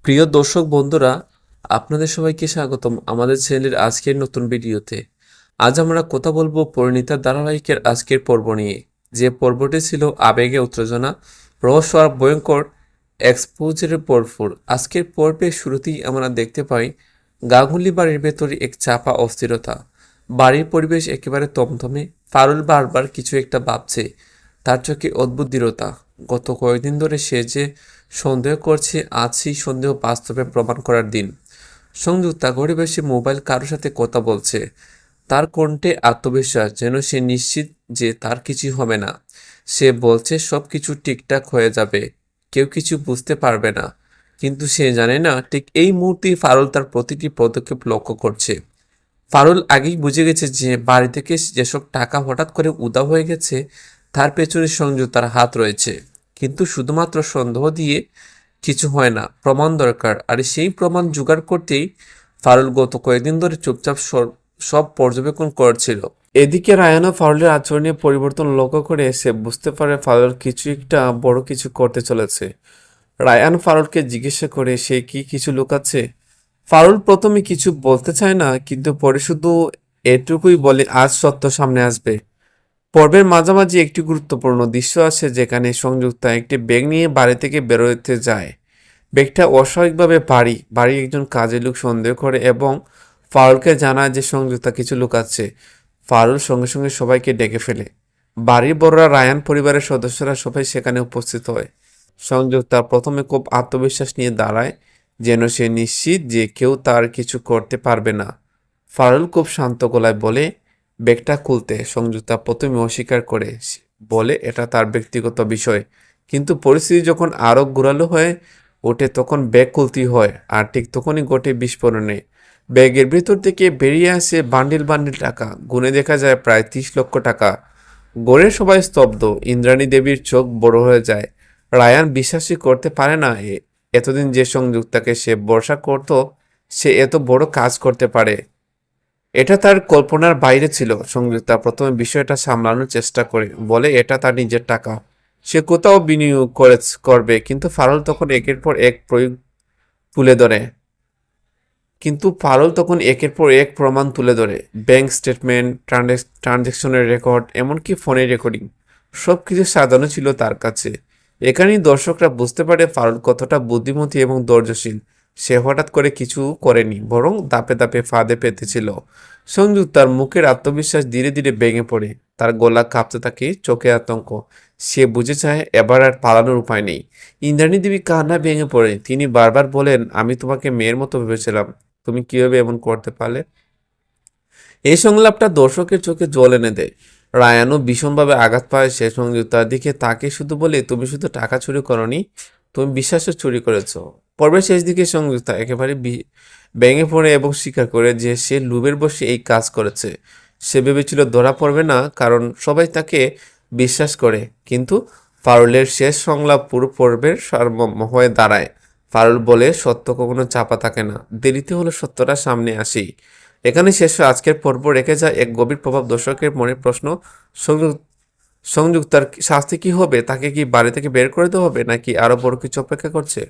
প্রিয় দর্শক বন্ধুরা, আপনাদের সবাইকে স্বাগতম আমাদের চ্যানেলের আজকের নতুন ভিডিওতে। আজ আমরা কথা বলবো পরিণীতা ধারাবাহিকের আজকের পর্ব নিয়ে। যে পর্বটি ছিল আবেগে উত্তেজনা, রহস্য আর ভয়ঙ্কর এক্সপোজারে ভরপুর। আজকের পর্বের শুরুতেই আমরা দেখতে পাই গাঙ্গুলি বাড়ির ভেতরে এক চাপা অস্থিরতা। বাড়ির পরিবেশ একেবারে থমথমে। পারুল বারবার কিছু একটা ভাবছে, তার চোখে অদ্ভুত দৃঢ়তা। গত কয়েকদিন ধরে সে যে সন্দেহ করছে, আজ সেই সন্দেহ বাস্তবে প্রমাণ করার দিন। সংযুক্তা ঘরে বসে মোবাইল কারোর সাথে কথা বলছে, তার কণ্ঠে আত্মবিশ্বাস, যেন সে নিশ্চিত যে তার কিছু হবে না। সে বলছে সব কিছু ঠিকঠাক হয়ে যাবে, কেউ কিছু বুঝতে পারবে না। কিন্তু সে জানে না ঠিক এই মুহূর্তেই ফারুল তার প্রতিটি পদক্ষেপ লক্ষ্য করছে। ফারুল আগেই বুঝে গেছে যে বাড়ি থেকে যেসব টাকা হঠাৎ করে উধাও হয়ে গেছে, তার পেছনে সংযুক্তার হাত রয়েছে। কিন্তু শুধুমাত্র সন্দেহ দিয়ে কিছু হয় না, প্রমাণ দরকার। আর সেই প্রমাণ জোগাড় করতেই ফারুল গত কয়েকদিন ধরে চুপচাপ সব পর্যবেক্ষণ করছিল। এদিকে রায়ানও ফারুলের আচরণে পরিবর্তন লক্ষ্য করে সে বুঝতে পারে ফারুল কিছু একটা বড় কিছু করতে চলেছে। রায়ান ফারুলকে জিজ্ঞাসা করে সে কি কিছু লুকাচ্ছে। ফারুল প্রথমে কিছু বলতে চায় না, কিন্তু পরে শুধু এটুকুই বলে আজ সত্য সামনে আসবে। পর্বের মাঝামাঝি একটি গুরুত্বপূর্ণ দৃশ্য আছে যেখানে সংযুক্তা একটি ব্যাগ নিয়ে বাড়ি থেকে বেরোতে যায়। ব্যাগটা অস্বাভাবিকভাবে ভারী। বাড়ি একজন কাজের লোক সন্দেহ করে এবং ফারুলকে জানায় যে সংযুক্তা কিছু লুকাচ্ছে। ফারুল সঙ্গে সঙ্গে সবাইকে ডেকে ফেলে। বাড়ির বড়রা, রায়ান পরিবারের সদস্যরা সবাই সেখানে উপস্থিত হয়। সংযুক্তা প্রথমে খুব আত্মবিশ্বাস নিয়ে দাঁড়ায়, যেন সে নিশ্চিত যে কেউ তার কিছু করতে পারবে না। ফারুল খুব শান্ত গলায় বলে ব্যাগটা খুলতে। সংযুক্তা প্রথমে অস্বীকার করে, বলে এটা তার ব্যক্তিগত বিষয়। কিন্তু পরিস্থিতি যখন আরো ঘোরালো হয়ে ওঠে তখন ব্যাগ খুলতেই হয়। আর ঠিক তখনই ঘটে বিস্ফোরণে। ব্যাগের ভেতর থেকে বেরিয়ে আসে বান্ডিল বান্ডিল টাকা। গুনে দেখা যায় প্রায় 30 লক্ষ টাকা। গড়ে সবাই স্তব্ধ। ইন্দ্রাণী দেবীর চোখ বড় হয়ে যায়। রায়ান বিশ্বাসই করতে পারে না এতদিন যে সংযুক্তাকে সে ভরসা করত, সে এত বড় কাজ করতে পারে। এটা তার কল্পনার বাইরে ছিল। সংযুক্তা প্রথমে বিষয়টা সামলানোর চেষ্টা করে, বলে এটা তার নিজের টাকা, সে কোথাও বিনিয়োগ করবে। কিন্তু ফারুল তখন একের পর এক তুলে ধরে প্রমাণ তুলে ধরে। ব্যাংক স্টেটমেন্ট, ট্রানজ্যাকশনের রেকর্ড, এমনকি ফোনের রেকর্ডিং, সবকিছু সাজানো ছিল তার কাছে। এখানেই দর্শকরা বুঝতে পারে ফারুল কতটা বুদ্ধিমতী এবং ধৈর্যশীল। সে হঠাৎ করে কিছু করেনি, বরং ধাপে ধাপে ফাঁদে পেতেছিল। সংযুক্তার মুখের আত্মবিশ্বাস ধীরে ধীরে ভেঙে পড়ে। তার গলা কাঁপতে থাকে, চোখে আতঙ্ক। সে বুঝে যায় এবার আর পালানোর উপায় নেই। ইন্দ্রাণী দেবী কান্না ভেঙে পড়ে। তিনি বারবার বলেন, আমি তোমাকে মেয়ের মতো ভেবেছিলাম, তুমি কিভাবে এমন করতে পারলে? এই সংলাপটা দর্শকের চোখে জল এনে দেয়। রায়ানও ভীষণভাবে আঘাত পায়। সে সংযুক্তার দিকে তাকে শুধু বলে, তুমি শুধু টাকা চুরি করনি, তুমি বিশ্বাসও চুরি করেছো। পর্বের শেষ দিকে সংযুক্তা একেবারে ভেঙে পড়ে এবং স্বীকার করে যে সে লোভের বশে এই কাজ করেছে। সে ভেবেছিল ধরা পড়বে না, কারণ সবাই তাকে বিশ্বাস করে। কিন্তু ফারুলের শেষ সংলাপ পুরো পর্বের সারমর্ম হয়ে দাঁড়ায়। ফারুল বলে, সত্য কখনো চাপা থাকে না, দেরিতে হলে সত্যটা সামনে আসেই। এখানে শেষ হয় আজকের পর্ব। রেখে যায় এক গভীর প্রভাব দর্শকের মনে প্রশ্ন, সংযুক্তার শাস্তি কি হবে? তাকে কি বাড়ি থেকে বের করে দেওয়া হবে, নাকি আরো বড় কিছু অপেক্ষা করছে?